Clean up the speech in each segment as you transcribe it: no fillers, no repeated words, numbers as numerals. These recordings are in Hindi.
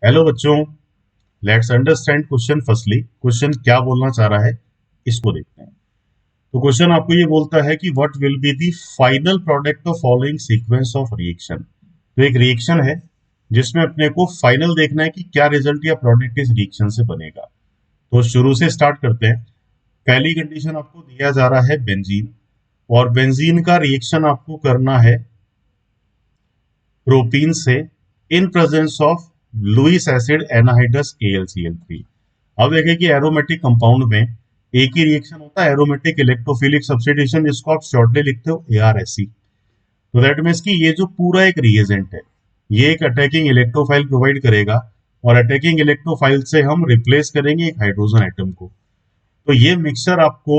हेलो बच्चों, let's understand question. Firstly question क्या बोलना चाह रहा है इसको देखते हैं। तो क्वेश्चन आपको ये बोलता है कि what will be the final product of following sequence of reaction. तो एक रिएक्शन है जिसमें अपने को फाइनल देखना है कि क्या रिजल्ट या प्रोडक्ट इस रिएक्शन से बनेगा। तो शुरू से स्टार्ट करते हैं। पहली कंडीशन आपको दिया जा रहा है बेंजीन, और बेंजीन का रिएक्शन आपको करना है प्रोपीन से in presence of Lewis acid anhydrous KlCl3। अब देखें कि एरोमेटिक कंपाउंड में एक ही रिएक्शन होता है, एरोमेटिक इलेक्ट्रोफिलिक सब्स्टिट्यूशन, जिसको आप शॉर्टली लिखते हो ARSE। तो दैट मीन्स कि ये जो पूरा एक रिएजेंट है, ये एक अटैकिंग इलेक्ट्रोफाइल प्रोवाइड करेगा, और अटैकिंग इलेक्ट्रोफाइल से हम रिप्लेस करेंगे एक हाइड्रोजन एटम को। तो ये मिक्सचर आपको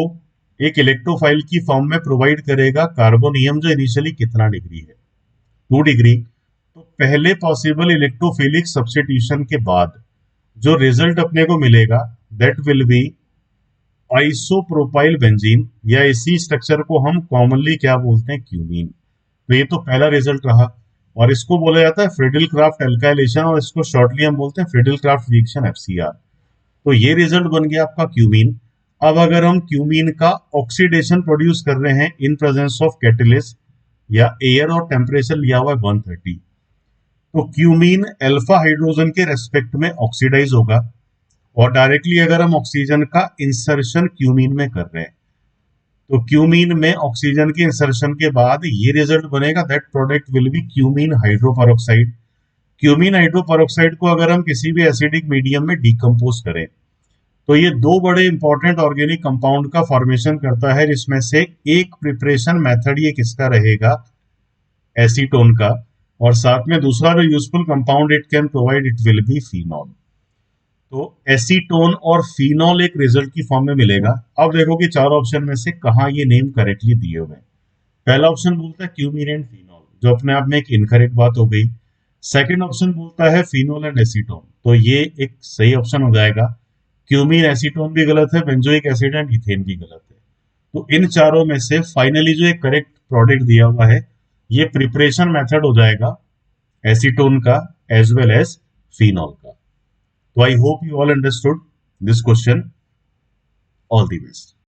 एक इलेक्ट्रोफाइल की फॉर्म में प्रोवाइड करेगा कार्बोनियम, जो इनिशियली कितना डिग्री है, 2 डिग्री। तो पहले पॉसिबल इलेक्ट्रोफिलिक सब्स्टिट्यूशन के बाद जो रिजल्ट अपने को मिलेगा that will be isopropyl benzene, या इसी स्ट्रक्चर को हम कॉमनली क्या बोलते हैं, क्यूमीन। तो ये तो पहला रिजल्ट रहा, और इसको बोला जाता है फ्रिडल क्राफ्ट एल्काइलेशन, और इसको शॉर्टली हम बोलते हैं फ्रिडल क्राफ्ट रिएक्शन FCR। तो ये रिजल्ट बन गया आपका क्यूमीन। अब अगर हम क्यूमीन का ऑक्सीडेशन प्रोड्यूस कर रहे हैं इन प्रेजेंस ऑफ कैटलिस्ट या एयर, और टेम्परेचर लिया हुआ है 130, तो क्यूमीन अल्फा हाइड्रोजन के रेस्पेक्ट में ऑक्सीडाइज होगा। और डायरेक्टली अगर हम ऑक्सीजन का इंसर्शन क्यूमीन में कर रहे हैं, तो क्यूमीन में ऑक्सीजन के इंसर्शन के बाद ये रिजल्ट बनेगा, that product will be cumene hydroperoxide. Cumene hydroperoxide को अगर हम किसी भी एसिडिक मीडियम में डिकम्पोज करें, तो ये दो बड़े इंपॉर्टेंट ऑर्गेनिक कंपाउंड का फॉर्मेशन करता है, जिसमें से एक प्रिपरेशन मेथड ये किसका रहेगा, एसीटोन का, और साथ में दूसरा जो useful compound it can provide it will be phenol. तो एसीटोन और फिनॉल एक रिजल्ट की फॉर्म में मिलेगा। अब देखो कि चार ऑप्शन में से कहाँ ये नेम करेक्टली दिए हुए हैं। पहला ऑप्शन बोलता है क्यूमीन एंड फिनॉल, जो अपने आप में एक इनकरेक्ट बात हो गई। सेकंड ऑप्शन बोलता है फिनॉल एंड एसीटोन, तो ये एक सही ऑप्शन हो जाएगा। क्यूमीन एसीटोन भी गलत है, बेंजोइक एसिड एंड इथेन भी गलत है। तो इन चारों में से फाइनली जो एक करेक्ट प्रोडक्ट दिया हुआ है, ये प्रिपरेशन मेथड हो जाएगा एसीटोन का एज वेल एज फिनॉल का। तो I hope you all understood this question. All the best.